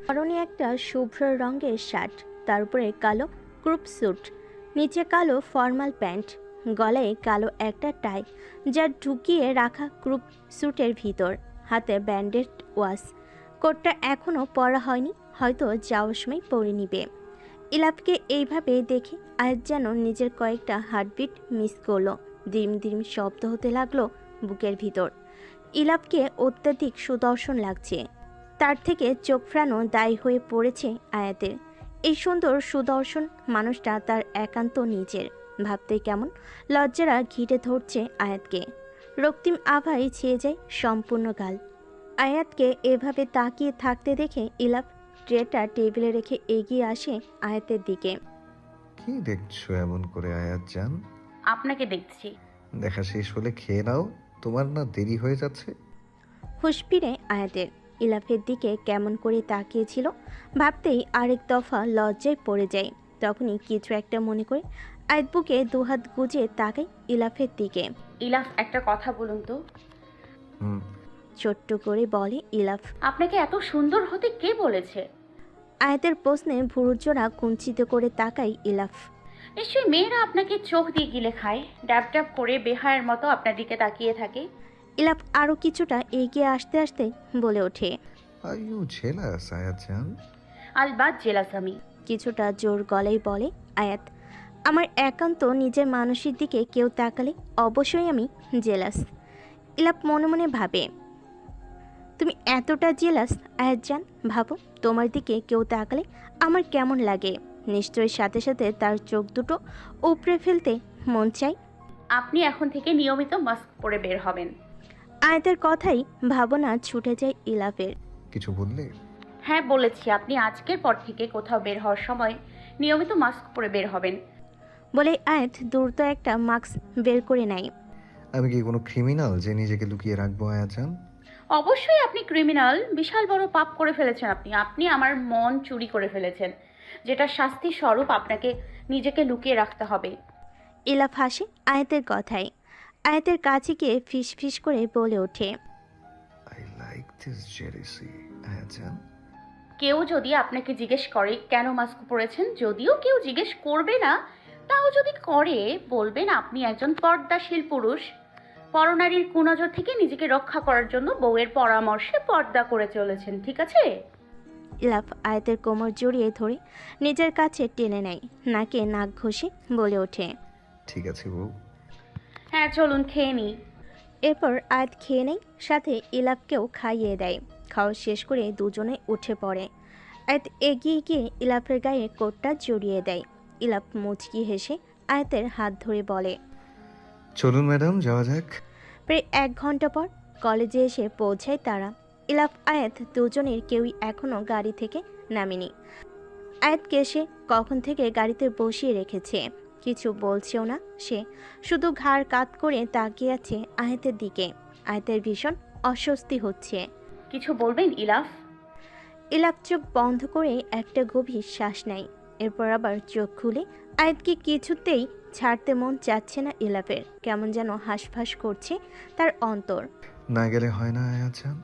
পরনে একটা শুভ্র রঙের শার্ট, তার উপরে কালো ক্রুপ স্যুট, নিচে কালো ফর্মাল প্যান্ট, গলায় কালো একটা টাই যা ঢুকিয়ে রাখা ক্রুপ স্যুটের ভিতর, হাতে ব্যান্ডেড ওয়াশ। কোটটা এখনও পরা হয়নি, হয়তো যাওয়ার সময় পরে নিবে। ইলাপকে এইভাবে দেখে আয়াত যেন নিজের কয়েকটা হার্টবিট মিস করলো। দিম দিম শব্দ হতে লাগলো বুকের ভিতর। ইলাপকে অত্যাধিক সুদর্শন লাগছে, তার থেকে চোখ ফেরানো দায়ী হয়ে পড়েছে আয়াতের। এই সুন্দর সুদর্শন মানুষটা তার একান্ত নিজের, ভাবতে কেমন লজ্জারা ঘিরে ধরছে আয়াতকে। রক্তিম আভায় ছেয়ে যায় সম্পূর্ণ গাল। আয়াতকে এভাবে তাকিয়ে থাকতে দেখে ইলাপ ট্রেটা টেবিলে রেখে এগিয়ে আসে আয়াতের দিকে। কি দেখছো এমন করে আয়াত জান? আপনাকে দেখছি। দেখা শেষ হলে খেয়ে নাও, তোমার না দেরি হয়ে যাচ্ছে। হুঁশ ফিরে আয়াতের। ইলাফের দিকে কেমন করে তাকিয়েছিল ভাবতেই আরেক দফা লজ্জায় পড়ে যায়। তখনই কিছু একটা মনে করে আয়াত বুকে দুহাত গুজে তাকায় ইলাফের দিকে। ইলাফ, একটা কথা বলুন তো। হুম। ছোট্ট করে বলে ইলাফ। আপনাকে এত সুন্দর হতে কে বলেছে? আয়াতের প্রশ্নে ভুরুজোড়া কুঞ্চিত করে তাকায় ইলাফ। নিশ্চয়ই মেয়েরা আপনাকে চোখ দিয়ে গিলে খায়, ড্যাব ড্যাব করে বেহায়ের মতো আপনার দিকে তাকিয়ে থাকে। ইলাফ আরও কিছুটা এগিয়ে আসতে আসতে বলে ওঠে। আর ইউ জেলাস আয়াত জান? আলবাত জেলাস আমি। কিছুটা জোর গলায় বলে আয়াত। আমার একান্ত নিজের মানুষের দিকে কেউ তাকালে অবশ্যই আমি জেলাস। ইলাপ মনে মনে ভাবে, তুমি এতটা জেলাস আয়াত জান? ভাবো, তোমার দিকে কেউ তাকালে আমার কেমন লাগে। নিশ্চয়ই সাথে সাথে তার চোখ দুটো উপড়ে ফেলতে মন চাই। আপনি এখন থেকে নিয়মিত মাস্ক পরে বের হবেন। আয়াতের কথাই ভাবনা ছুটে যায় ইলাফের। কিছু বললে? হ্যাঁ বলেছি, আপনি আজকের পর থেকে কোথাও বের হওয়ার সময় নিয়মিত মাস্ক পরে বের হবেন। বলে আয়াত দ্রুত একটা মাস্ক বের করে নেয়। আমি কি কোনো ক্রিমিনাল যে নিজেকে লুকিয়ে রাখবো আয়াত জান? অবশ্যই আপনি ক্রিমিনাল, বিশাল বড় পাপ করে ফেলেছেন আপনি। আপনি আমার মন চুরি করে ফেলেছেন, যেটা শাস্তি স্বরূপ আপনাকে নিজেকে লুকিয়ে রাখতে হবে। ইলাফ হাসে আয়াতের কথায়। আয়াতের কাছে গিয়ে ফিস ফিস করে বলে ওঠে। আই লাইক দিস জেলাসি আয়াত জান। কেউ যদি আপনাকে জিজ্ঞেস করে কেন মাস্ক পরেছেন, যদিও কেউ জিজ্ঞেস করবে না, তাও যদি করে বলবেন আপনি একজন পর্দাশীল পুরুষ, পরনারীর কুনজর থেকে নিজেকে রক্ষা করার জন্য বউয়ের পরামর্শে পর্দা করে চলেছেন, ঠিক আছে? ইলাফ আয়াতের কোমর জড়িয়ে ধরে নিজের কাছে টেনে নেয়, নাকে নাক ঘষে বলে ওঠে। ঠিক আছে বউ। হ্যাঁ চলুন খেয়ে নিই। এরপর আয়াত খেয়ে নেয়, সাথে ইলাফকেও খাইয়ে দেয়। খাওয়া শেষ করে দুজনে উঠে পড়ে। আয়াত এগিয়ে গিয়ে ইলাফের গায়ে কোটটা জড়িয়ে দেয়। ইলাফ মুচকি হেসে আয়াতের হাত ধরে বলে। চলুন ম্যাডাম যাওয়া যাক। প্রায় 1 ঘন্টা পর কলেজে এসে পৌঁছায় তারা। ইলাফ আয়াত দুজনের কেউই এখনও গাড়ি থেকে নামেনি। আয়াতকে সে কখন থেকে গাড়িতে বসিয়ে রেখেছে, কিছু বলছেও না সে, শুধু ঘাড় কাত করে তাকিয়ে আছে আয়াতের দিকে। আয়াতের ভীষণ অস্বস্তি হচ্ছে। কিছু বলবেন ইলাফ? ইলাফ চোখ বন্ধ করে একটা গভীর শ্বাস নেয়। এরপর আবার চোখ খুলে আয়াতকে কিছুতেই ছাড়তে মন চাচ্ছে না ইলাফের। কেমন যেন হাঁসফাঁস করছে তার অন্তর। না গেলে হয় না আয়াত জান?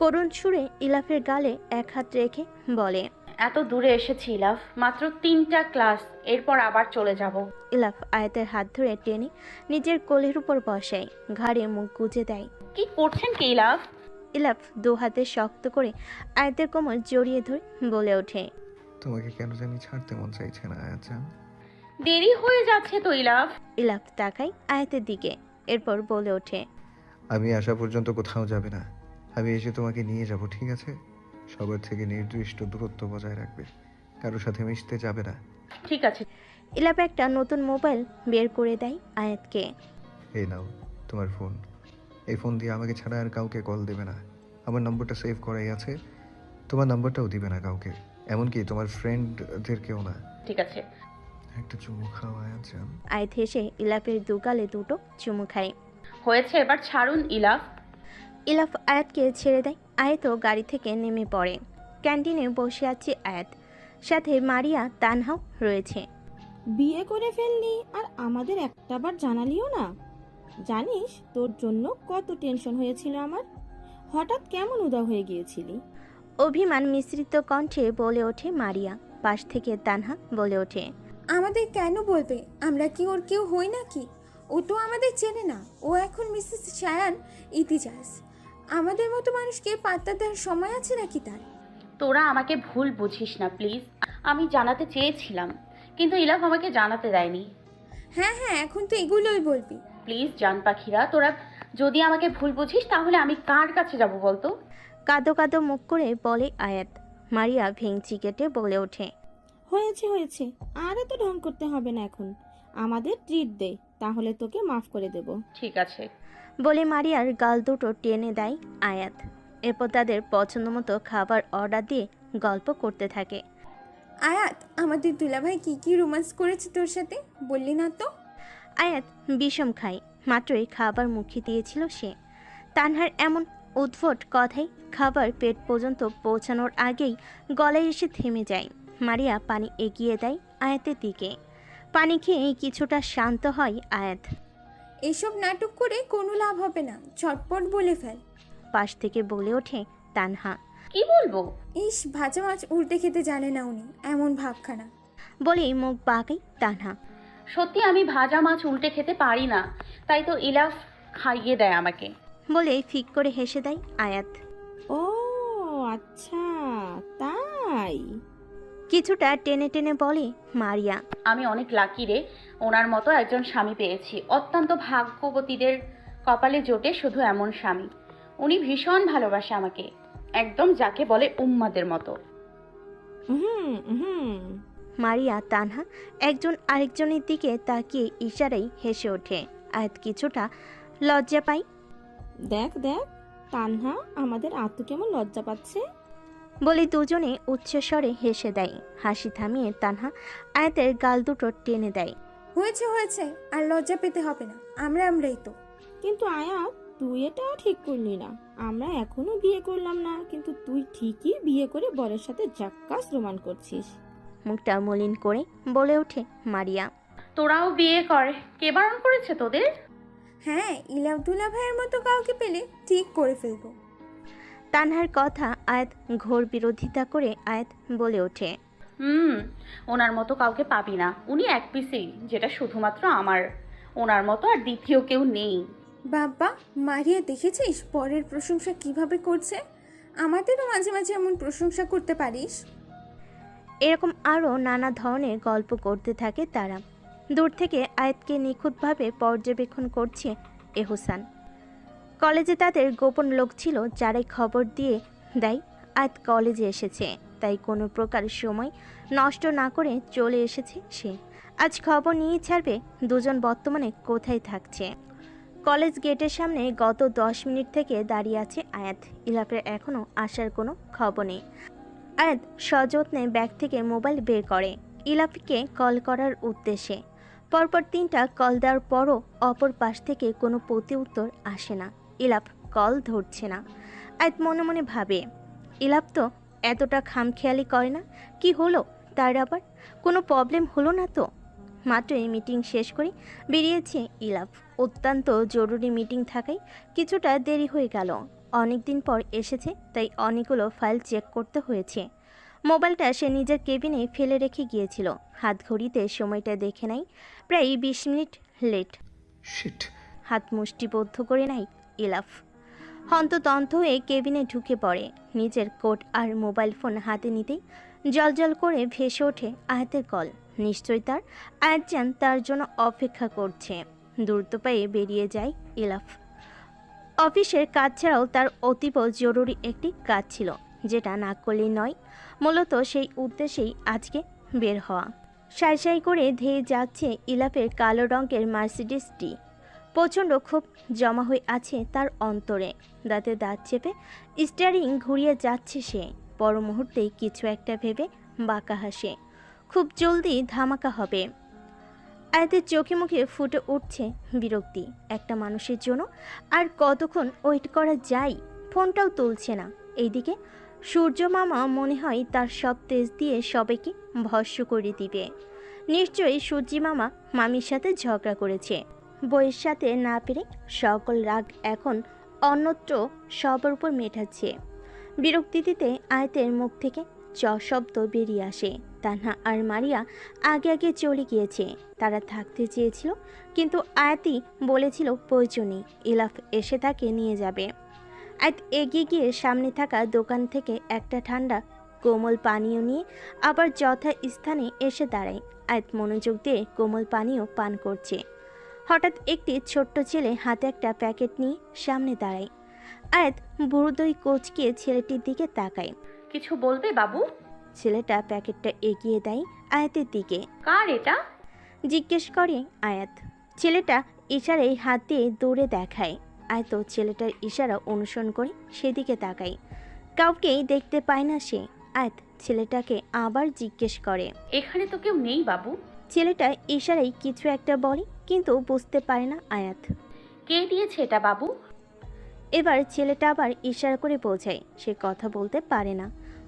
করুণ সুরে ইলাফের গালে এক হাত রেখে বলে। এত দূরে এসেছি ইলাফ, মাত্র 3টা ক্লাস, এরপর আবার চলে যাব। ইলাফ আয়াতের হাত ধরে টেনে নিজের কোলের উপর বসায়, ঘাড়ে মুখ গুজে দেয়। কি করছেন কি ইলাফ? ইলাফ দু হাতে শক্ত করে আয়াতের কোমর জড়িয়ে ধরে বলে ওঠে। তোমাকে কেন জানি ছাড়তে মন চাইছে না আয়াত জান। দেরি হয়ে যাচ্ছে তো ইলাফ। ইলাফ তাকায় আয়াতের দিকে, এরপর বলে ওঠে। আমি আসা পর্যন্ত কোথাও যাবে না। আমি এসে তোমাকে নিয়ে যাব, ঠিক আছে? সবার থেকে নির্দিষ্ট দূরত্ব বজায় রাখবে, কারোর সাথে মিশতে যাবে না। ঠিক আছে। ইলাফ একটা নতুন মোবাইল বের করে দেয় আয়াতকে। এই নাও তোমার ফোন। এই ফোন দিয়ে আমাকে ছাড়া আর কাউকে কল দেবে না। আমার নম্বরটা সেভ করাই আছে, তোমার নম্বরটাও দিবে না কাউকে, এমনকি তোমার ফ্রেন্ডদেরকেও না। ঠিক আছে। একটা চুমু খাও আয়াত জান। আয়াত হেসে ইলাফের দুগালে দুটো চুমু খায়। হয়েছে, এবার ছাড়ুন ইলাফ। ইলাফ আয়াতকে ছেড়ে দেয়। আয়াতও গাড়ি থেকে নেমে পড়ে। ক্যান্টিনে বসে আছে আয়াত, সাথে মারিয়া তানহাও রয়েছে। বিয়ে করে ফেললি আর আমাদের একটাবার জানালিও না। জানিস তোর জন্য কত টেনশন হয়েছিল আমার। হঠাৎ কেমন উদাও হয়ে গিয়েছিলি। অভিমান মিশ্রিত কণ্ঠে বলে ওঠে মারিয়া। পাশ থেকে তানহা বলে ওঠে, আমাদের কেন বলবে? আমরা কি ওর কেউ হই নাকি? ও তো আমাদের চেনে না। ও এখন মিসেস শায়ান ইতিজাজ। আমাদের মতো মানুষকে পাত্তা দেওয়ার সময় আছে নাকি তার? তোরা আমাকে ভুল বুঝিস না প্লিজ। আমি জানাতে চেয়েছিলাম, কিন্তু ইলাফ আমাকে জানাতে দেয়নি। হ্যাঁ হ্যাঁ, এখন তো এগুলোই বলবি। প্লিজ জান পাখিরা, তোরা যদি আমাকে ভুল বুঝিস তাহলে আমি কার কাছে যাব বলতো? কাঁদো কাঁদো মুখ করে বলে আয়াত। মারিয়া ভেঙচি কেটে বলে ওঠে, হয়েছে হয়েছে, আর এত ঢং করতে হবে না এখন। আমাদের ট্রিট দে, তাহলে তোকে মাফ করে দেব। ঠিক আছে। বলে মারিয়ার গাল দুটো টেনে দেয় আয়াত। এরপর তাদের পছন্দ মতো খাবার অর্ডার দিয়ে গল্প করতে থাকে। আয়াত, আমাদের দুলাভাই কি কি রোমান্স করেছে তোর সাথে বললি না তো? আয়াত বিষম খায়। মাত্রই খাবার মুখে দিয়েছিল সে। তানহার এমন উদ্ভট কথাই খাবার পেট পর্যন্ত পৌঁছানোর আগেই গলায় এসে থেমে যায়। মারিয়া পানি এগিয়ে দেয় আয়াতের দিকে। পানি খেয়ে কিছুটা শান্ত হয় আয়াত। এসব নাটক করে কোনো লাভ হবে না, চটপট বলে ফেল। পাশ থেকে বলে ওঠে তানহা। কি বলবো? ইস, ভাজা মাছ উল্টে খেতে জানে না উনি, এমন ভাবখানা। বলেই মুখ বাঁকাই তানহা। সত্যি আমি ভাজা মাছ উল্টে খেতে পারি না, তাই তো ইলাফ খাইয়ে দেয় আমাকে। বলে ফিক করে হেসে দেয় আয়াত। ও আচ্ছা, তাই? কিছুটা টেনে টেনে বলে মারিয়া। আমি অনেক লাকি রে, ওনার মতো একজন স্বামী পেয়েছি। অত্যন্ত ভাগ্যবতীদের কপালে জোটে শুধু এমন স্বামী। উনি ভীষণ ভালোবাসে আমাকে, একদম যাকে বলে উম্মাদের মতো। হুম হুম। মারিয়া তানহা একজন আরেকজনের দিকে তাকিয়ে ইশারায় হেসে ওঠে। আয়াত কিছুটা লজ্জা পায়। দেখ দেখ, তানহা আমাদের আত্মু কেমন লজ্জা পাচ্ছে। বলে দুজনে উচ্চস্বরে হেসে দেয়। হাসি থামিয়ে তানহা আয়াতের গাল দুটো টেনে দেয়। হয়েছে হয়েছে, আর লজ্জা পেতে হবে না, আমরাই তো। কিন্তু আয়াত, তুই এটা ঠিক করলি না। আমরা এখনো বিয়ে করলাম না, কিন্তু তুই ঠিকই বিয়ে করে বরের সাথে জাক্কাস রোমান করছিস। মুখটা মলিন করে বলে ওঠে মারিয়া। তোরাও বিয়ে করে, কে বারণ করেছে তোদের? হ্যাঁ, ইলাফ দুলাভাইয়ের মতো কাউকে পেলে ঠিক করে ফেলবো। তানহার কথা আয়াত ঘোর বিরোধিতা করে আয়াত বলে ওঠে, ওনার মতো কাউকে পাবি না। উনি এক পিসেই, যেটা শুধুমাত্র আমার। ওনার মতো আর দ্বিতীয় কেউ নেই। বাবা, মারিয়া দেখেছিস পরের প্রশংসা কিভাবে করছে? আমাদেরও মাঝে মাঝে এমন প্রশংসা করতে পারিস। এরকম আরও নানা ধরনের গল্প করতে থাকে তারা। দূর থেকে আয়াতকে নিখুঁতভাবে পর্যবেক্ষণ করছে এহসান। কলেজে তাদের গোপন লোক ছিল যারাই খবর দিয়ে দেয় আয়াত কলেজে এসেছে, তাই কোনো প্রকার সময় নষ্ট না করে চলে এসেছে সে। আজ খবর নিয়ে ছাড়বে দুজন বর্তমানে কোথায় থাকছে। কলেজ গেটের সামনে গত 10 মিনিট থেকে দাঁড়িয়ে আছে আয়াত। ইলাফের এখনও আসার কোনো খবর নেই। আয়াত সযত্নে ব্যাগ থেকে মোবাইল বের করে ইলাফকে কল করার উদ্দেশ্যে। পরপর 3টা কল দেওয়ার পরও অপর পাশ থেকে কোনো প্রতি উত্তর আসে না। ইলাফ কল ধরছে না। আয়াত মনে মনে ভাবে, ইলাফ তো এতটা খামখেয়ালি করে না। কি হলো তার আবার? কোনো প্রবলেম হলো না তো? মাত্রই মিটিং শেষ করে বেরিয়েছে ইলাফ। অত্যন্ত জরুরি মিটিং থাকায় কিছুটা দেরি হয়ে গেল। অনেক দিন পর এসেছে, তাই অনেকগুলো ফাইল চেক করতে হয়েছে। মোবাইলটা সে নিজের কেবিনে ফেলে রেখে গিয়েছিল। হাত ঘড়িতে সময়টা দেখে নাই, প্রায় 20 মিনিট লেট। শিট। হাত মুষ্টিবদ্ধ করে নাই ইলাফ। হন্তদন্ত হয়ে কেবিনে ঢুকে পড়ে। নিজের কোট আর মোবাইল ফোন হাতে নিতেই জলজল করে ভেসে ওঠে আয়াতের কল। নিশ্চয়ই তার আয়াতজান তার জন্য অপেক্ষা করছে। দ্রুত পায়ে বেরিয়ে যায় ইলাফ। অফিসের কাজ ছাড়াও তার অতীব জরুরি একটি কাজ ছিল, যেটা না করলেই নয়। মূলত সেই উদ্দেশ্যেই আজকে বের হওয়া। সাই সাই করে ধেয়ে যাচ্ছে ইলাফের কালো রঙের মার্সিডিসটি। প্রচণ্ড ক্ষোভ জমা হয়ে আছে তার অন্তরে। দাঁতে দাঁত চেপে স্টিয়ারিং ঘুরিয়ে যাচ্ছে সে। পর মুহূর্তেই কিছু একটা ভেবে বাঁকা হাসে। খুব জলদি ধামাকা হবে। আয়াতের চোখে মুখে ফুটে উঠছে বিরক্তি। একটা মানুষের জন্য আর কতক্ষণ ওয়েট করা যায়? ফোনটাও তুলছে না। এইদিকে সূর্য মামা মনে হয় তার সব তেজ দিয়ে সবাইকে ভস্ম করে দিবে। নিশ্চয়ই সূর্যি মামা মামির সাথে ঝগড়া করেছে। বইয়ের সাথে না পেরে সকল রাগ এখন অন্যত্র সবার উপর মেটাচ্ছে। বিরক্তিতে আয়াতের মুখ থেকে চ শব্দ বেরিয়ে আসে। তানহা আর মারিয়া আগে আগে চলে গিয়েছে। তারা থাকতে চেয়েছিল, কিন্তু আয়াতই বলেছিল প্রয়োজন নেই, ইলাফ এসে তাকে নিয়ে যাবে। আয়াত এগিয়ে গিয়ে সামনে থাকা দোকান থেকে একটা ঠান্ডা কোমল পানীয় নিয়ে আবার যথা স্থানে এসে দাঁড়ায়। আয়াত মনোযোগ দিয়ে কোমল পানীয় পান করছে। হঠাৎ একটি ছোট্ট ছেলে হাতে একটা প্যাকেট নিয়ে সামনে দাঁড়ায়। আয়াত বুড়োদই কোচকিয়ে ছেলেটির দিকে তাকায়। কিছু বলবে বাবু? ছেলেটা প্যাকেটটা এগিয়ে দেয় আয়াতের দিকে। কার এটা? জিজ্ঞেস করে আয়াত। ছেলেটা ইশারায় হাত দিয়ে দৌড়ে দেখায়। আয়াত ছেলেটার ইশারা অনুসরণ করে সেদিকে তাকায়। কাউকেই দেখতে পায় না সে। আয়াত ছেলেটাকে আবার জিজ্ঞেস করে, এখানে তো কেউ নেই বাবু। ছেলেটা ইশারায় কিছু একটা বলে, কিন্তু বুঝতে পারে না আয়াত। কে দিয়েছে এটা বাবু? এবার ছেলেটা আবার ইশারা করে বোঝায় সে কথা বলতে পারে না,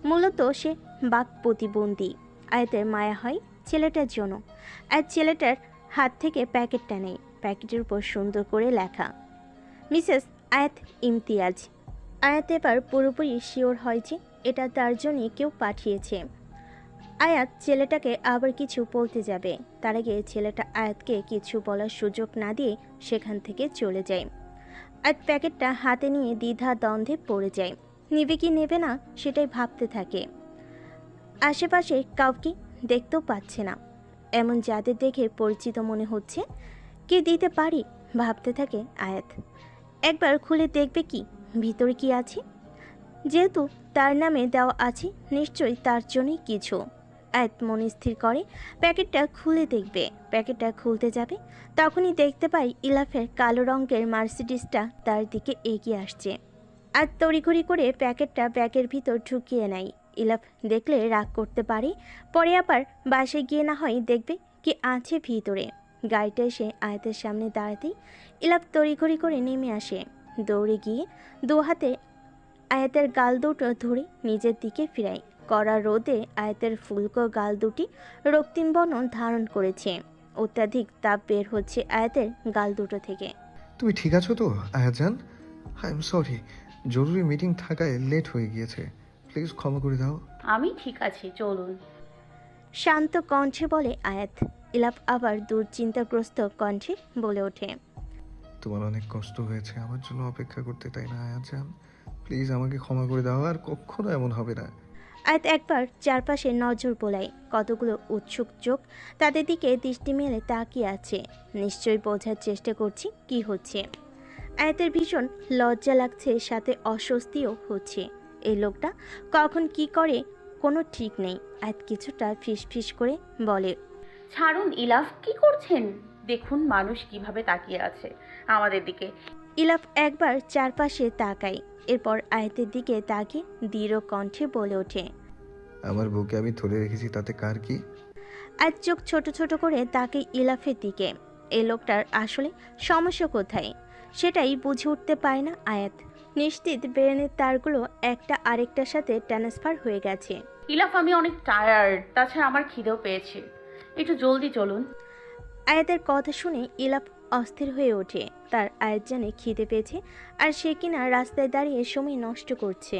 মূলত সে বাক প্রতিবন্ধী। আয়াতের মায়া হয় ছেলেটার জন্য। আয়াত ছেলেটার হাত থেকে প্যাকেটটা নেয়। প্যাকেটের উপর সুন্দর করে লেখা মিসেস আয়াত ইমতিয়াজ। আয়াত এবার পুরোপুরি শিওর হয় যে এটা তার জন্যই কেউ পাঠিয়েছে। আয়াত ছেলেটাকে আবার কিছু বলতে যাবে, তার আগে ছেলেটা আয়াতকে কিছু বলার সুযোগ না দিয়ে সেখান থেকে চলে যায়। আয়াত প্যাকেটটা হাতে নিয়ে দ্বিধা দ্বন্দ্বে পড়ে যায়। নেবে কি নেবে না সেটাই ভাবতে থাকে। আশেপাশে কাউকে দেখতেও পাচ্ছে না, এমন যাদের দেখে পরিচিত মনে হচ্ছে। কি দিতে পারি ভাবতে থাকে আয়াত। একবার খুলে দেখবে কি ভিতরে কি আছে। যেহেতু তার নামে দেওয়া আছে, নিশ্চয়ই তার জন্যই কিছু। আয়াত মনে স্থির করে প্যাকেটটা খুলে দেখবে। প্যাকেটটা খুলতে যাবে, তখনই দেখতে পাই ইলাফের কালো রঙের মার্সিডিসটা তার দিকে এগিয়ে আসছে। আর তড়িঘড়ি করে প্যাকেটটা ব্যাগের ভিতর ঢুকিয়ে নেয়। ইলাফ দেখলে রাগ করতে পারে, পরে আবার বাসায় গিয়ে না হয় দেখবে কি আছে ভিতরে। গাড়িটা এসে আয়াতের সামনে দাঁড়াতেই ইলাফ তড়িঘড়ি করে নেমে আসে। দৌড়ে গিয়ে দু হাতে আয়াতের গাল দুটো ধরে নিজের দিকে ফিরায়। কড়া রোদে আয়াতের ফুলকো গাল দুটি রক্তিম বর্ণ ধারণ করেছে। অত্যাধিক তাপ বের হচ্ছে আয়াতের গাল দুটো থেকে। তুমি ঠিক আছো তো আয়াজান? আই এম সরি, জরুরি মিটিং থাকায় লেট হয়ে গিয়েছে, প্লিজ ক্ষমা করে দাও। আমি ঠিক আছি, চলুন। শান্ত কণ্ঠে বলে আয়াত। ইলাফ আবার দুশ্চিন্তাগ্রস্ত কণ্ঠে বলে ওঠে, তোমার অনেক কষ্ট হয়েছে আমার জন্য অপেক্ষা করতে, তাই না আয়াজান? প্লিজ আমাকে ক্ষমা করে দাও, আর কখনো এমন হবে না। আয়াত একবার চারপাশে নজর বোলায়। কতগুলো উৎসুক চোখ তাদের দিকে দৃষ্টি মেলে তাকিয়ে আছে। নিশ্চয়ই বোঝার চেষ্টা করছি কি হচ্ছে। আয়াতের ভীষণ লজ্জা লাগছে, সাথে অস্বস্তিও হচ্ছে। এই লোকটা কখন কি করে কোনো ঠিক নেই। আয়াত কিছুটা ফিসফিস করে বলে, ছাড়ুন ইলাফ, কি করছেন? দেখুন মানুষ কিভাবে তাকিয়ে আছে আমাদের দিকে। ইলাফ একবার চারপাশে তাকায়, এরপর আয়াতের দিকে তাকিয়ে দৃঢ় কণ্ঠে বলে ওঠে, আমার বুকে আমি ধরে রেখেছি, তাতে কার কি? আয়াত চোখ ছোট ছোট করে তাকে ইলাফের দিকে। এই লোকটার আসলে সমস্যা কোথায় সেটাই বুঝে উঠতে পারে না আয়াত। নিশ্চিত ব্রেনের তারগুলো একটা আরেকটার সাথে ট্রান্সফার হয়ে গেছে। ইলাফ আমি অনেক টায়ার্ড, তাছাড়া আমার খিদেও পেয়েছে, একটু জলদি চলুন। আয়াতের কথা শুনে ইলাফ অস্থির হয়ে ওঠে। তার আয়াত জানে খিদে পেয়েছে, আর সে কিনা রাস্তায় দাঁড়িয়ে সময় নষ্ট করছে।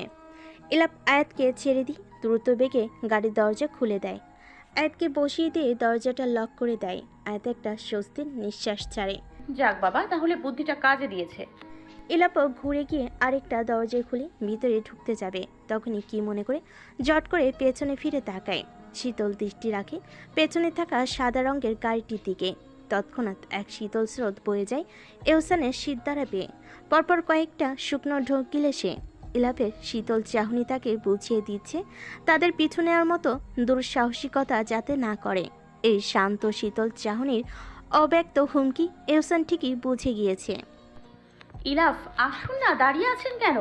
ইলাফ আয়াতকে ছেড়ে দিয়ে দ্রুত বেগে গাড়ির দরজা খুলে দেয়। আয়াতকে বসিয়ে দিয়ে দরজাটা লক করে দেয়। আয়াত একটা স্বস্তির নিঃশ্বাস ছাড়ে। যাক বাবা, তাহলে বুদ্ধিটা কাজে দিয়েছে। ইলাপ ঘুরে গিয়ে আরেকটা দরজায় খুলে ভিতরে ঢুকতে যাবে, তখনই কি মনে করে জট করে পেছনে ফিরে তাকায়। শীতল দৃষ্টি রাখে পেছনে থাকা সাদা রঙের গাড়িটির দিকে। তৎক্ষণাৎ এক শীতল স্রোত বয়ে যায় এহসানের শীত দ্বারা বেয়ে। পরপর কয়েকটা শুকনো ঢোক গিলে সে। ইলাপের শীতল চাহনি তাকে বুঝিয়ে দিচ্ছে তাদের পিছু নেওয়ার মতো দুঃসাহসিকতা যাতে না করে। এই শান্ত শীতল চাহনির অব্যক্ত হুমকি এহসান ঠিকই বুঝে গিয়েছে। ইলাফ আসুন না, দাঁড়িয়ে আছেন কেন?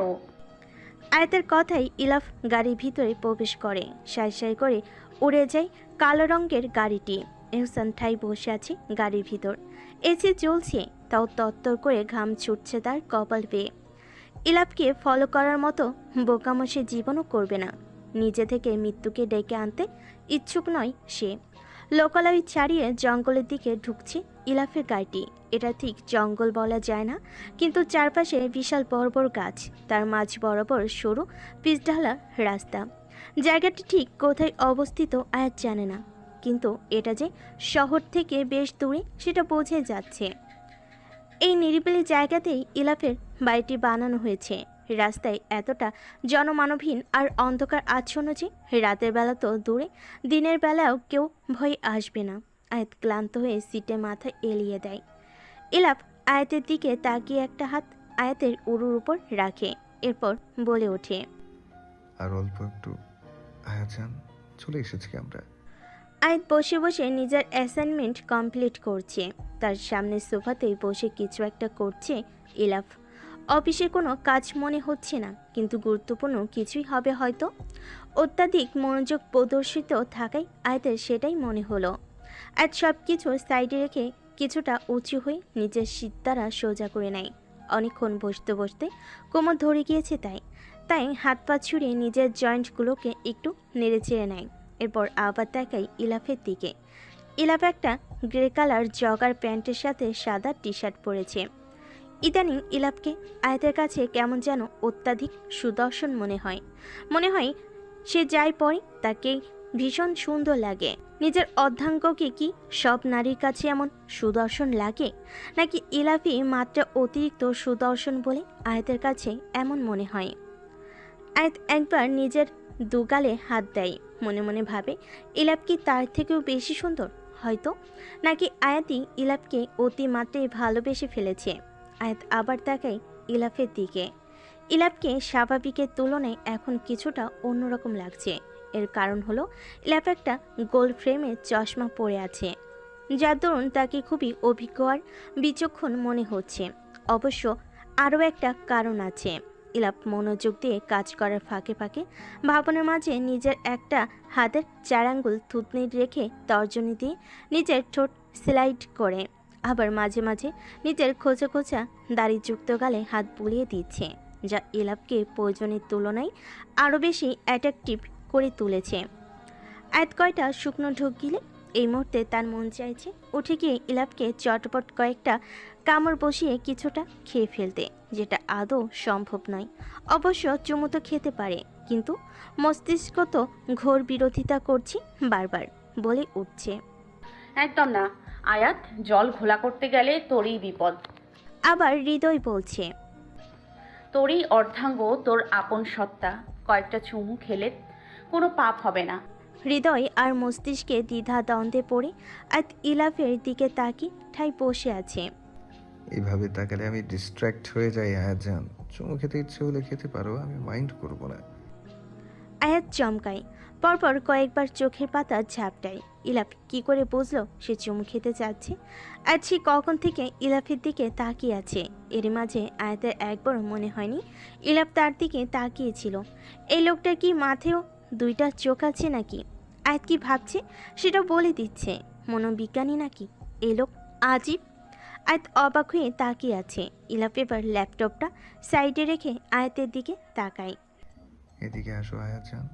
আয়াতের কথাই ইলাফ গাড়ির ভিতরে প্রবেশ করে। সাই সাই করে উড়ে যায় কালো রঙের গাড়িটি। এহসান ঠাই বসে আছে গাড়ির ভিতর। এসি চলছে, তাও তত্তর করে ঘাম ছুটছে তার কপাল বেয়ে। ইলাফকে ফলো করার মতো বোকামো সে জীবনও করবে না। নিজে থেকে মৃত্যুকে ডেকে আনতে ইচ্ছুক নয় সে। লোকালয় ছাড়িয়ে জঙ্গলের দিকে ঢুকছে ইলাফের গাড়িটি। এটা ঠিক জঙ্গল বলা যায় না, কিন্তু চারপাশে বিশাল বড় বড় গাছ, তার মাঝ বরাবর সরু পিচঢালা রাস্তা। জায়গাটি ঠিক কোথায় অবস্থিত আয়াত জানে না, কিন্তু এটা যে শহর থেকে বেশ দূরে সেটা বোঝা যাচ্ছে। এই নিরিবিলি জায়গাতেই ইলাফের বাড়িটি বানানো হয়েছে। রাস্তায় এতটা জনমানবহীন আর অন্ধকার আচ্ছন্ন যে রাতের বেলা তো দূরে, দিনের বেলাও কেউ ভয়ে আসবে না। আয়াত ক্লান্ত হয়ে সিটে মাথা এলিয়ে দেয়। ইলাফ আয়াতের দিকে তাকিয়ে একটা হাত আয়াতের উরুর উপর রাখে, এরপর বলে ওঠে, আর অল্প একটু আয়াজান, চলে এসেছি আমরা। আয়াত বসে বসে নিজের অ্যাসাইনমেন্ট কমপ্লিট করছে। তার সামনে সোফাতেই বসে কিছু একটা করছে ইলাফ। অফিসের কোনো কাজ মনে হচ্ছে না, কিন্তু গুরুত্বপূর্ণ কিছুই হবে হয়তো। অত্যাধিক মনোযোগ প্রদর্শিত থাকায় আয়াতের সেটাই মনে হলো। আয়াত সব কিছু সাইডে রেখে কিছুটা উঁচু হয়ে নিজের শীত দ্বারা সোজা করে নেয়। অনেকক্ষণ বসতে বসতে কোমর ধরে গিয়েছে, তাই হাত পা ছুড়ে নিজের জয়েন্টগুলোকে একটু নেড়ে চেড়ে নেয়। এরপর আবার তাকাই ইলাফের দিকে। ইলাফ একটা গ্রে কালার জগার প্যান্টের সাথে সাদা টি শার্ট পরেছে। ইদানিং ইলাফকে আয়াতের কাছে কেমন যেন অত্যাধিক সুদর্শন মনে হয় সে যাই পরে তাকে ভীষণ সুন্দর লাগে। নিজের অর্ধাঙ্গকে কি সব নারীর কাছে এমন সুদর্শন লাগে, নাকি ইলাফি মাত্রা অতিরিক্ত সুদর্শন বলে আয়াতের কাছে এমন মনে হয়? আয়াত একবার নিজের দুগালে হাত দেয়, মনে মনে ভাবে ইলাফ কি তার থেকেও বেশি সুন্দর হয়তো, নাকি আয়াতই ইলাফকে অতিমাত্রায় ভালোবেসে ফেলেছে। আয়াত আবার তাকায় ইলাফের দিকে। ইলাফকে স্বাভাবিকের তুলনায় এখন কিছুটা অন্যরকম লাগছে। এর কারণ হলো ইলাফ একটা গোল ফ্রেমে চশমা পরে আছে, যার দরুন তাকে খুবই অভিজ্ঞ আর বিচক্ষণ মনে হচ্ছে। অবশ্য আরও একটা কারণ আছে। ইলাফ মনোযোগ দিয়ে কাজ করার ফাঁকে ফাঁকে ভাবনার মাঝে নিজের একটা হাতের 4 আঙ্গুল থুতনি রেখে তর্জনী দিয়ে নিজের ঠোঁট স্লাইড করে, আবার মাঝে মাঝে নিজের খোঁচা খোঁচা দাড়িযুক্ত গালে হাত বুলিয়ে দিচ্ছে, যা ইলাফকে প্রয়োজনের তুলনায় আরও বেশি অ্যাট্রাকটিভ করে তুলেছে। আয়াত কয়টা শুকনো ঢোক গিলে এই মুহূর্তে তার মন চাইছে উঠে গিয়ে ইলাফকে চটপট কয়েকটা কামড় বসিয়ে কিছুটা খেয়ে ফেলতে, যেটা আদৌ সম্ভব নয়। অবশ্য চুমু তো খেতে পারে, কিন্তু মস্তিষ্ক তো ঘোর বিরোধিতা করছে, বারবার বলে উঠছে, একদম না আয়াত, জল ঘোলা করতে গেলে তোরই বিপদ। আবার হৃদয় বলছে, তোরই অর্ধাঙ্গ তোর আপন সত্তা, কয়েকটা চুমু খেলে কোনো পাপ হবে না। হৃদয় আর মস্তিষ্কে দ্বিধা দ্বন্দ্বে পড়ে আয়াত ইলাফের দিকে তাকিয়ে ঠাই বসে আছে। এইভাবে তাকালে আমি ডিস্ট্র্যাক্ট হয়ে যাই আয়াজান। চুমু খেতে ইচ্ছে হলে খেতে পারো, আমি মাইন্ড করবো না। আয়াত চমকায়, পরপর কয়েকবার চোখের পাতা ঝাপটায়। ইলাফ কি করে বুঝলো সে চুমু খেতে চাচ্ছে? আয়াত সে কখন থেকে ইলাফের দিকে তাকিয়ে আছে। এর মাঝে আয়াতের একবার মনে হয়নি ইলাফ তার দিকে তাকিয়েছিল। এই লোকটার কি মাথায়ও 2টা চোখ আছে নাকি? আয়াত কি ভাবছে সেটা বলে দিচ্ছে। মনোবিজ্ঞানী নাকি এই লোক? আজীব। আয়াত অবাক হয়ে তাকিয়ে আছে। ইলাফ এবার ল্যাপটপটা সাইডে রেখে আয়াতের দিকে তাকায়। এদিকে আসো আয়াজান।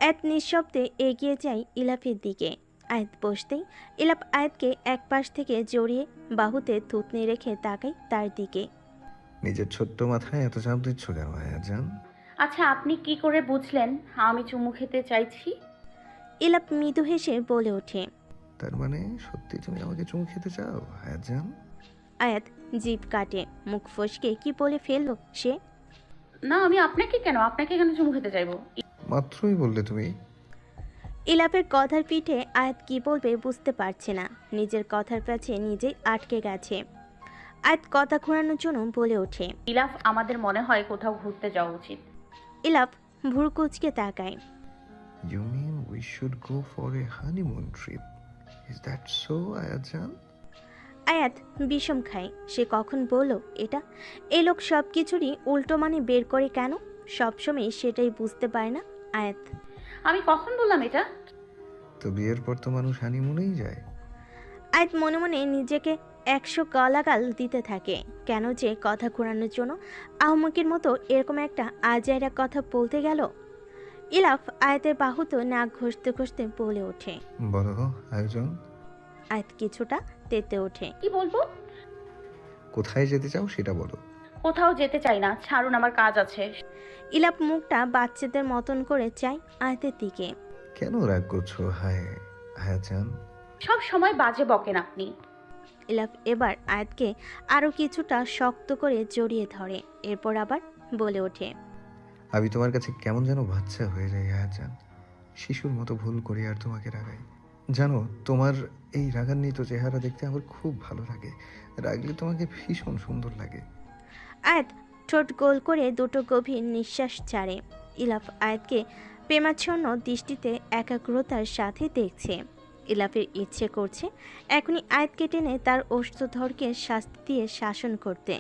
আয়াত নিঃশব্দে এগিয়ে যায় ইলাফের দিকে। আয়াত বসতেই ইলাফ আয়াতকে এক পাশ থেকে জড়িয়ে বাহুতে থুতনি রেখে তাকায় তার দিকে। নিজের ছোট্ট মাথায় এত চাপ দিচ্ছ কেন আয়াজান? আচ্ছা, আপনি কি করে বুঝলেন আমি চুমু খেতে চাইছি? ইলাফ মৃদু হেসে বলে ওঠে, তার মানে সত্যি তুমি আমাকে চুমু খেতে চাও আয়াজান? আয়াত জিভ কাটে, মুখ ফসকে কি বলে ফেললো সে। না, আমি আপনাকে কেন চুমু খেতে চাইবো? মাত্রই বললে তুমি। ইলাফের কথার পিঠে আয়াত কি বলবে বুঝতে পারছে না। নিজের কথার কাছে নিজেই আটকে গেছে। আয়াত কথা ঘোরানোর জন্য বলে ওঠে, ইলাফ, আমাদের মনে হয় কোথাও ঘুরতে যাওয়া উচিত। ইলাফ ভুরু কুঁচকে তাকায়। You mean we should go for a honeymoon trip? Is that so, আয়াজান? আয়াত বিষম খায়। সে কখন বলল এটা? এই লোক সব কিছুরই উল্টো মানে বের করে কেন? সবসময় সেটাই বুঝতে পারে না আয়াত। আমি কখন বললাম এটা? তো বিয়ের পর তো মানুষ হানিমুনেই যায়। আয়াত মনে মনে নিজেকে 100 গালাগাল দিতে থাকে। কেন যে কথা ঘোরানোর জন্য আহমকের মতো এরকম একটা আজাইরা কথা বলতে গেল। ইলাফ আয়াতের বাহুতে নাক ঘষতে ঘষতে বলে ওঠে। বলো আয়োজন। আয়াত কিছুটা তেতে ওঠে। কি বলবো? কোথায় যেতে চাও সেটা বলো। কোথাও যেতে চাই না, ছাড়ুন, আমার কাজ আছে। ইলাফ মুখটা বাচ্চাদের মতন করে চায় আয়াতের দিকে। কেন রাগ করছো? হায় আয়োজন। সব সময় বাজে বকেন আপনি। ইলাফ এবার আয়াতকে আরো কিছুটা শক্ত করে জড়িয়ে ধরে, এরপর আবার বলে ওঠে। আমি তোমার কাছে কেমন যেন বাচ্চা হয়ে যাই আয়োজন। শিশুর মতো ভুল করি আর তোমাকে রাগাই। জানো, তোমার এই রাগান্বিত চেহারা দেখতে আমার খুব ভালো লাগে। রাগলে তোমাকে ভীষণ সুন্দর লাগে। আয়াত ঠোঁট গোল করে দুটো গভীর নিঃশ্বাস ছাড়ে। ইলাফ আয়াতকে প্রেমাচ্ছন্ন দৃষ্টিতে একাগ্রতার সাথে দেখছে। ইলাফের ইচ্ছে করছে এখনই আয়াতকে টেনে তার ওষ্ঠধরকে শাস্তি দিয়ে শাসন করতে।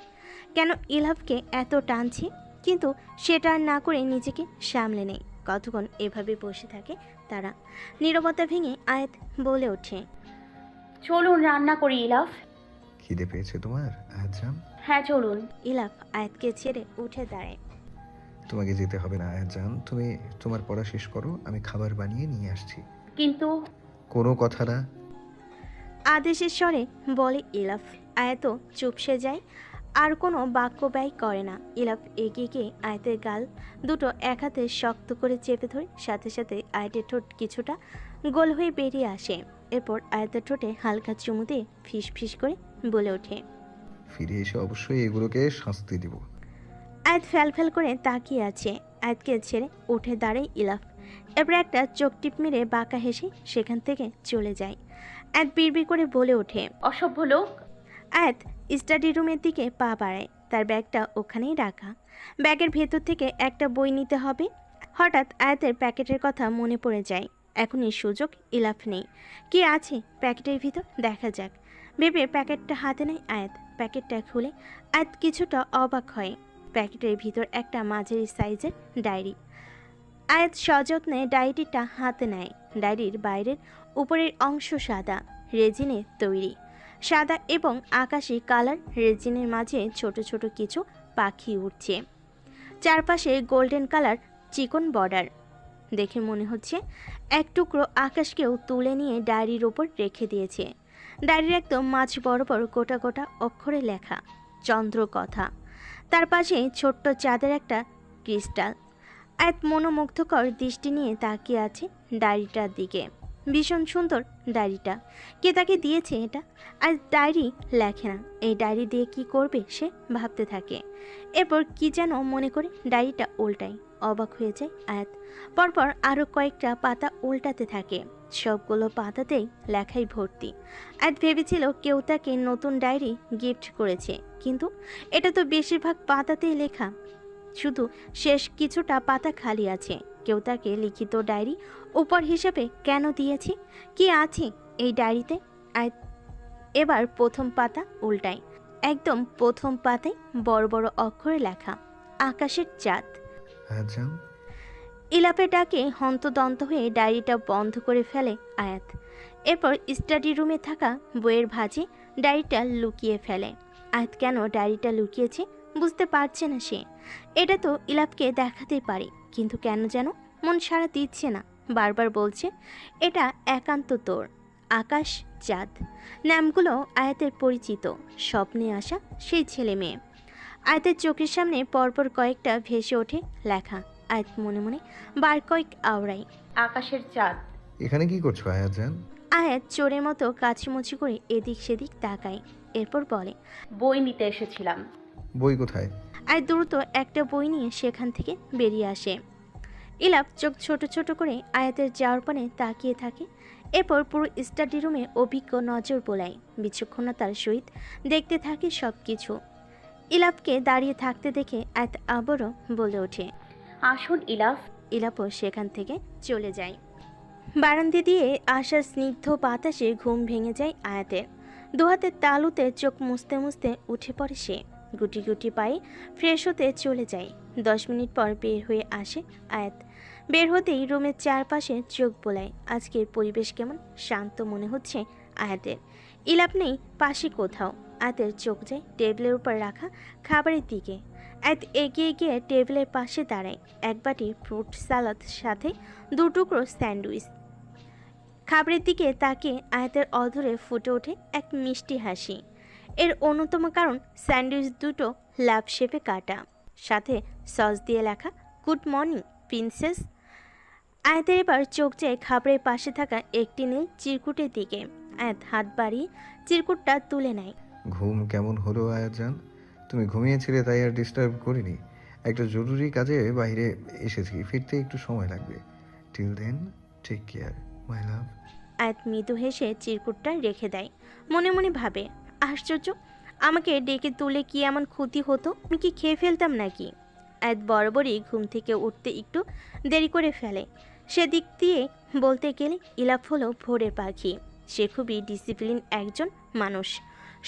কেন ইলাফকে এত টানছে, কিন্তু সেটা আর না করে নিজেকে সামলে নেই। কতক্ষণ এভাবে বসে থাকে তারা। নীরবতা ভেঙে আয়াত বলে ওঠে। চলুন রান্না করি ইলাফ। খিদে পেয়েছে তোমার আয়োজন? হ্যাঁ চলুন। ইলাফ আয়াতকে ছেড়ে উঠে দাঁড়ায়। তোমাকে যেতে হবে না আয়োজন, তুমি তোমার পড়া শেষ করো, আমি খাবার বানিয়ে নিয়ে আসছি। কিন্তু কোনো কথা না। আদেশের স্বরে বলে ইলাফ। আয়াত চুপসে যায়, আর কোনো বাক্য ব্যয় করে না। ইলাফ এগিয়ে গিয়ে আয়াতের গাল দুটো এক হাতে শক্ত করে চেপে ধরে, সাথে সাথে আয়াতের ঠোঁট কিছুটা গোল হয়ে বেরিয়ে আসে। এরপর আয়াতের ঠোঁটে হালকা চুমু দিয়ে ফিস ফিস করে বলে ওঠে। ফিরে এসে অবশ্যই এগুলোকে শাস্তি দিব। আয়াত ফ্যাল করে তাকিয়ে আছে। আয়াতকে ছেড়ে উঠে দাঁড়ায় ইলাফ। এরপর একটা চোখ টিপ মেরে বাঁকা হেসে সেখান থেকে চলে যায়। আয়াত বিড়বিড় করে বলে ওঠে। অসভ্য লোক। আয়াত স্টাডি রুমের দিকে পা বাড়ায়। তার ব্যাগটা ওখানেই রাখা। ব্যাগের ভেতর থেকে একটা বই নিতে হবে। হঠাৎ আয়াতের প্যাকেটের কথা মনে পড়ে যায়। এখনই সুযোগ, ইলাফ নেই। কি আছে প্যাকেটের ভিতর দেখা যাক ভেবে প্যাকেটটা হাতে নেয় আয়াত। প্যাকেটটা খুলে আয়াত কিছুটা অবাক হয়। প্যাকেটের ভিতর একটা মাঝারি সাইজের ডায়েরি। আয়াত সযত্নে ডায়েরিটা হাতে নেয়। ডায়েরির বাইরের উপরের অংশ সাদা, রেজিনে তৈরি। সাদা এবং আকাশি কালার, রেজিনের মাঝে ছোট ছোট কিছু পাখি উঠছে। চারপাশে গোল্ডেন কালার চিকন বর্ডার। দেখে মনে হচ্ছে এক টুকরো আকাশকেও তুলে নিয়ে ডায়েরির ওপর রেখে দিয়েছে। ডায়েরির একদম মাঝ বরাবর গোটা গোটা অক্ষরে লেখা চন্দ্রকথা। তার পাশে ছোট্ট চাঁদের একটা ক্রিস্টাল। এক মনোমুগ্ধকর দৃষ্টি নিয়ে তাকিয়ে আছে ডায়েরিটার দিকে। ভীষণ সুন্দর ডায়েরিটা। কে তাকে দিয়েছে এটা? আর ডায়েরি লেখে না, এই ডায়েরি দিয়ে কি করবে সে ভাবতে থাকে। এরপর কি যেন মনে করে ডায়েরিটা উল্টায়। অবাক হয়ে যায় আয়াত। পরপর আরও কয়েকটা পাতা উল্টাতে থাকে। সবগুলো পাতাতেই লেখাই ভর্তি। আয়াত ভেবেছিল কেউ তাকে নতুন ডায়েরি গিফট করেছে, কিন্তু এটা তো বেশিরভাগ পাতাতেই লেখা। শুধু শেষ কিছুটা পাতা খালি আছে। কেউ তাকে লিখিত ডায়েরি উপর হিসেবে কেন দিয়েছে? কি আছে এই ডায়েরিতে? আয়াত এবার প্রথম পাতা উল্টায়। একদম প্রথম পাতায় বড় বড় অক্ষরে লেখা আকাশের চাঁদ। আয়োজন। ইলাপের ডাকে হন্তদন্ত হয়ে ডায়েরিটা বন্ধ করে ফেলে আয়াত। এরপর স্টাডি রুমে থাকা বইয়ের ভাঁজে ডায়েরিটা লুকিয়ে ফেলে। আয়াত কেন ডায়েরিটা লুকিয়েছে বুঝতে পারছে না সে। এটা তো ইলাপকে দেখাতেই পারে, কিন্তু কেন যেন মন সাড়া দিচ্ছে না। বারবার বলছে এটা একান্ত তোর। আকাশ, চাঁদ, নামগুলো আয়াতের পরিচিত, স্বপ্নে আসা সেই ছেলে মেয়ে। আয়াতের চোখের সামনে পরপর কয়েকটা ভেসে ওঠে লেখা। আয়াত মনে মনে বার কয়েক আওড়াই। আকাশের চাঁদ। এখানে কি করছো আয়োজন? আয়াত চোরের মতো কাছিমুচি করে এদিক সেদিক তাকায়। এরপর বলে, বই নিতে এসেছিলাম। বই কোথায়? আর দ্রুত একটা বই নিয়ে সেখান থেকে বেরিয়ে আসে। ইলাপ চোখ ছোট ছোট করে আয়াতের যাওয়ার পানে তাকিয়ে থাকে। এরপর পুরো স্টাডি রুমে অভিজ্ঞ নজর বোলায়। বিচক্ষণতার সহিত দেখতে থাকে সব কিছু। ইলাপকে দাঁড়িয়ে থাকতে দেখে আয়াত আবারও বলে ওঠে, আসুন ইলাফ। ইলাপও সেখান থেকে চলে যায়। বারান্দা দিয়ে আসা স্নিগ্ধ বাতাসে ঘুম ভেঙে যায় আয়াতের। দুহাতের তালুতে চোখ মুছতে মুছতে উঠে পড়ে সে। গুটি গুটি পায়ে ফ্রেশ হতে চলে যায়। 10 মিনিট পর বের হয়ে আসে আয়াত। বের হতেই রুমের চারপাশে চোখ বোলায়। আজকের পরিবেশ কেমন শান্ত মনে হচ্ছে আয়াতের। ইলাপ নেই পাশে কোথাও। আয়াতের চোখ যায় টেবিলের উপর রাখা খাবারের দিকে। আয়াত এগিয়ে গিয়ে টেবিলের পাশে দাঁড়ায়। এক বাটি ফ্রুট সালাদ সাথে 2 টুকরো স্যান্ডউইচ। খাবারের দিকে তাকিয়ে আয়াতের অধরে ফুটে ওঠে এক মিষ্টি হাসি। এর অন্যতম কারণ স্যান্ডউইচ দুটো লাভ শেপে কাটা, সাথে সস দিয়ে লেখা গুড মর্নিং প্রিন্সেস। আয়াতের এবার চোখ যায় খাবারের পাশে থাকা একটি নীল চিরকুটের দিকে। আয়াত হাত বাড়িয়ে চিরকুটটা তুলে নেয়। ঘুম কেমন হলো আয়াজান? তুমি ঘুমিয়েছিলে তাই আর ডিস্টার্ব করিনি। একটা জরুরি কাজে বাইরে এসেছি, ফিরতে একটু সময় লাগবে। Till then take care my love. Ayat মৃদু হেসে চিরকুটটা রেখে দেয়। মনে মনে ভাবে, আশ্চর্য, আমাকে ডেকে তুলে কি এমন ক্ষতি হতো? আমি কি খেয়ে ফেলতাম নাকি? আয়াত বরাবরই ঘুম থেকে উঠতে একটু দেরি করে ফেলে। সেদিক দিয়ে বলতে গেলে ইলাফ হলো ভোরের পাখি। সে খুবই ডিসিপ্লিন একজন মানুষ।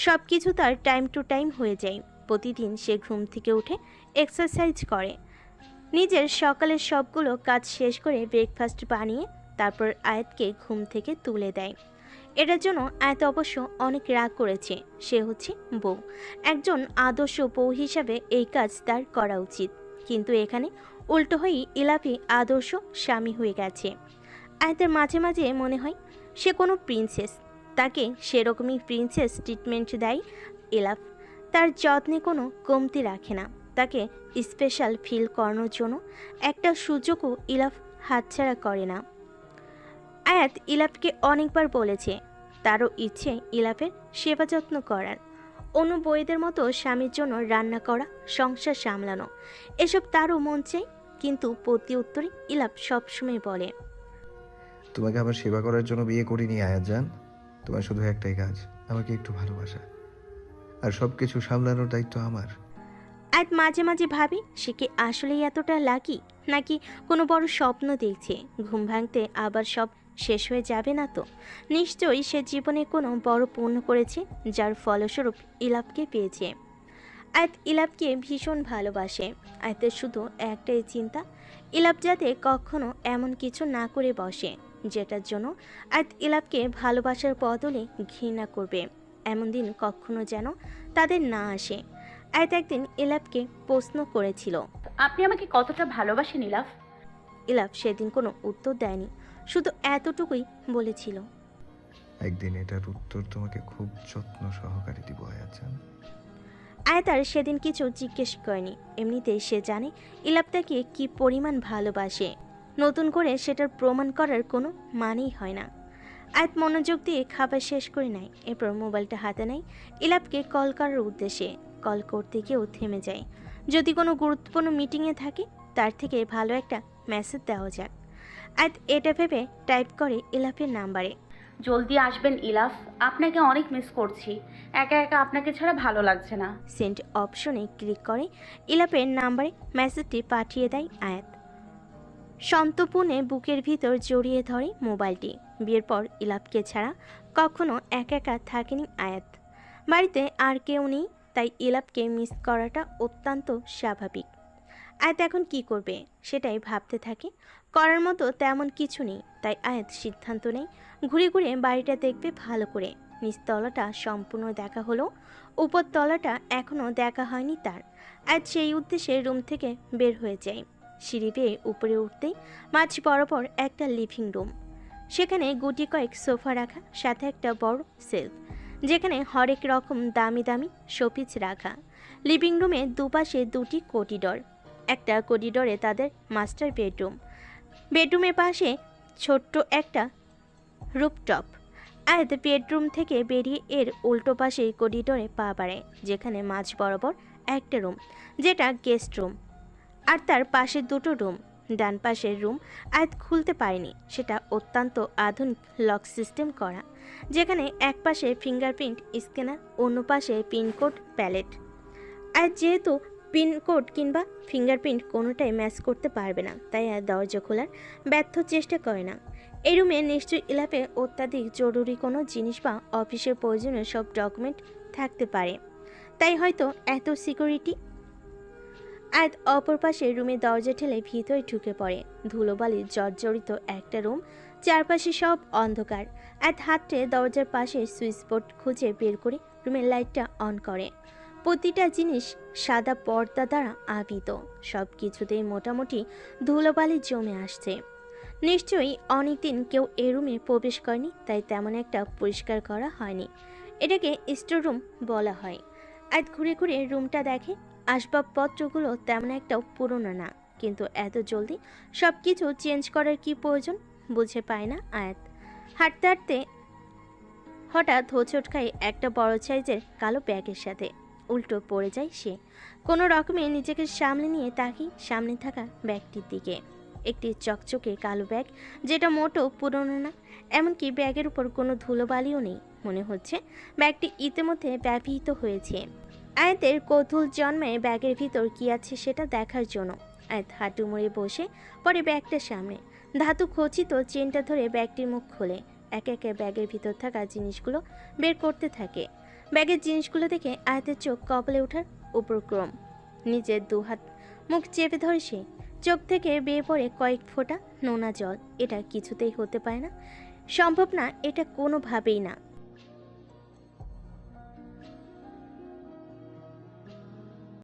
সব কিছু তার টাইম টু টাইম হয়ে যায়। প্রতিদিন সে ঘুম থেকে উঠে এক্সারসাইজ করে, নিজের সকালের সবগুলো কাজ শেষ করে ব্রেকফাস্ট বানিয়ে তারপর আয়াতকে ঘুম থেকে তুলে দেয়। এটার জন্য আয়াত অবশ্য অনেক রাগ করেছে। সে হচ্ছে বউ, একজন আদর্শ বউ হিসাবে এই কাজ তার করা উচিত। কিন্তু এখানে উল্টো হয়েই ইলাফি আদর্শ স্বামী হয়ে গেছে। আয়াতের মাঝে মাঝে মনে হয় সে কোনো প্রিন্সেস, তাকে সেরকমই প্রিন্সেস ট্রিটমেন্ট দেয় ইলাফ। তার যত্নে কোনো কমতি রাখে না। তাকে স্পেশাল ফিল করানোর জন্য একটা সুযোগও ইলাফ হাতছাড়া করে না। আয়াত ইলাফকে অনেকবার বলেছে তারও ইচ্ছে ইলাফের সেবা যত্ন করার, অন্য বইদের মতো স্বামীর জন্য রান্না করা, সংসার সামলানো, এসব তারও মন চাই। কিন্তু প্রতি উত্তরে ইলাফ সবসময় বলে, তোমাকে আবার সেবা করার জন্য বিয়ে করিনি আয়াজান। তোমার শুধু একটাই কাজ, আমাকে একটু ভালোবাসা, আর সব কিছু সামলানোর দায়িত্ব আমার। আয়াত মাঝে মাঝে ভাবি সে কি আসলেই এতটা লাকি, নাকি কোনো বড় স্বপ্ন দেখছে। ঘুম ভাঙতে আবার সব শেষ হয়ে যাবে না তো? নিশ্চয়ই সে জীবনে কোনো বড় পুণ্য করেছে, যার ফলস্বরূপ ইলাফকে পেয়েছে। আয়াত ইলাফকে ভীষণ ভালোবাসে। আয়াতের শুধু একটাই চিন্তা, ইলাফ যাতে কখনো এমন কিছু না করে বসে যেটার জন্য আয়াত ইলাফকে ভালোবাসার বদলে ঘৃণা করবে। এমন দিন কখনো যেন তাদের না আসে। আয়াত একদিন ইলাফকে প্রশ্ন করেছিল, আপনি আমাকে কতটা ভালোবাসেন ইলাফ? ইলাফ সেদিন কোনো উত্তর দেয়নি, শুধু এতটুকুই বলেছিল, একদিন এটার উত্তর তোমাকে খুব যত্ন সহকারে দিব আয়াজান। আয়াত আর সেদিন কিছু জিজ্ঞেস করেনি। এমনিতেই সে জানে ইলাফ তাকে কি পরিমাণ ভালোবাসে। নতুন করে সেটার প্রমাণ করার কোনো মানেই হয় না। আয়াত মনোযোগ দিয়ে খাবার শেষ করে নেয়। এরপর মোবাইলটা হাতে নেয় ইলাফকে কল করার উদ্দেশ্যে। কল করতে গিয়েও থেমে যায়। যদি কোনো গুরুত্বপূর্ণ মিটিংয়ে থাকে তার থেকে ভালো একটা মেসেজ দেওয়া যাক। আয়াত এটা ভেবে টাইপ করে ইলাফের নাম্বারে, জলদি আসবেন ইলাফ, আপনাকে অনেক মিস করছি। একা একা আপনাকে ছাড়া ভালো লাগছে না। সেন্ড অপশনে ক্লিক করে ইলাফের নাম্বারে মেসেজটি পাঠিয়ে দেয় আয়াত। সন্তপূর্ণে বুকের ভিতর জড়িয়ে ধরে মোবাইলটি। বিয়ের পর ইলাফকে ছাড়া কখনো একা একা থাকেনি আয়াত। বাড়িতে আর কেউ নেই, তাই ইলাফকে মিস করাটা অত্যন্ত স্বাভাবিক। আয়াত এখন কি করবে সেটাই ভাবতে থাকে। করার মতো তেমন কিছু নেই, তাই আয়াত সিদ্ধান্ত নেয় ঘুরে ঘুরে বাড়িটা দেখবে ভালো করে। নিচতলাটা সম্পূর্ণ দেখা হলো, উপরতলাটা এখনও দেখা হয়নি তার। আয়াত সেই উদ্দেশ্যে রুম থেকে বের হয়ে যায়। সিঁড়ি বেয়ে উপরে উঠতেই মাঝ বরাবর একটা লিভিং রুম। সেখানে গুটি কয়েক সোফা রাখা, সাথে একটা বড় সেলফ যেখানে হরেক রকম দামি দামি শোপিস রাখা। লিভিং রুমে দুপাশে দুটি করিডর। একটা করিডরে তাদের মাস্টার বেডরুম, বেডরুমের পাশে ছোট্ট একটা রুফটপ। আয়াত বেডরুম থেকে বেরিয়ে এর উল্টো পাশে করিডরে পা বাড়ায়, যেখানে মাঝ বরাবর একটা রুম যেটা গেস্ট রুম, আর তার পাশে দুটো রুম। ডান পাশের রুম আয়াত খুলতে পারেনি, সেটা অত্যন্ত আধুনিক লক সিস্টেম করা, যেখানে এক পাশে ফিঙ্গারপ্রিন্ট স্ক্যানার, অন্য পাশে পিনকোড প্যালেট। আয়াত যেহেতু পিনকোড কিংবা ফিঙ্গারপ্রিন্ট কোনোটাই ম্যাচ করতে পারবে না, তাই আর দরজা খোলার ব্যর্থ চেষ্টা করে না। এই রুমে নিশ্চয়ই ইলাপে অত্যাধিক জরুরি কোনো জিনিস বা অফিসের প্রয়োজনীয় সব ডকুমেন্ট থাকতে পারে, তাই হয়তো এত সিকিউরিটি। আয়াত অপর পাশে রুমে দরজা ঠেলে ভিতরে ঢুকে পড়ে। ধুলোবালি জর্জরিত একটা রুম, চারপাশে সব অন্ধকার। আয়াত হাতড়ে দরজার পাশে সুইচ বোর্ড খুঁজে বের করে রুমের লাইটটা অন করে। প্রতিটা জিনিস সাদা পর্দা দ্বারা আবৃত, সব কিছুতেই মোটামুটি ধুলোবালি জমে আসছে। নিশ্চয়ই অনেকদিন কেউ এ রুমে প্রবেশ করেনি, তাই তেমন একটা পরিষ্কার করা হয়নি। এটাকে স্টোররুম বলা হয়। আয়াত ঘুরে ঘুরে রুমটা দেখে। আসবাবপত্রগুলো তেমন একটাও পুরনো না, কিন্তু এত জলদি সব কিছু চেঞ্জ করার কি প্রয়োজন বুঝে পায় না আয়াত। হাঁটতে হাঁটতে হঠাৎ হোঁচট খায় একটা বড় সাইজের কালো ব্যাগের সাথে। উল্টো পড়ে যায় সে। কোনো রকমে নিজেকে সামলে নিয়ে তাকিয়ে সামনে থাকা ব্যাগটির দিকে। একটি চকচকে কালো ব্যাগ, যেটা মোটেও পুরনো না, এমনকি ব্যাগের উপর কোনো ধুলোবালিও নেই। মনে হচ্ছে ব্যাগটি ইতিমধ্যে ব্যবহৃত হয়েছে। আয়াতের কৌতূহল জন্মায় ব্যাগের ভিতর কি আছে সেটা দেখার জন্য। আয়াত হাঁটু মুড়ে বসে পরে ব্যাগটার সামনে ধাতু খচিত চেনটা ধরে ব্যাগটির মুখ খোলে। একে একে ব্যাগের ভিতর থাকা জিনিসগুলো বের করতে থাকে। ব্যাগের জিনিসগুলো দেখে আয়াতের চোখ কপালে ওঠার উপক্রম। নিজের দুহাত মুখ চেপে ধরে সে। চোখ থেকে বেয়ে পড়ে কয়েক ফোঁটা নোনা জল। এটা কিছুতেই হতে পারে না, সম্ভব না, এটা কোনোভাবেই না।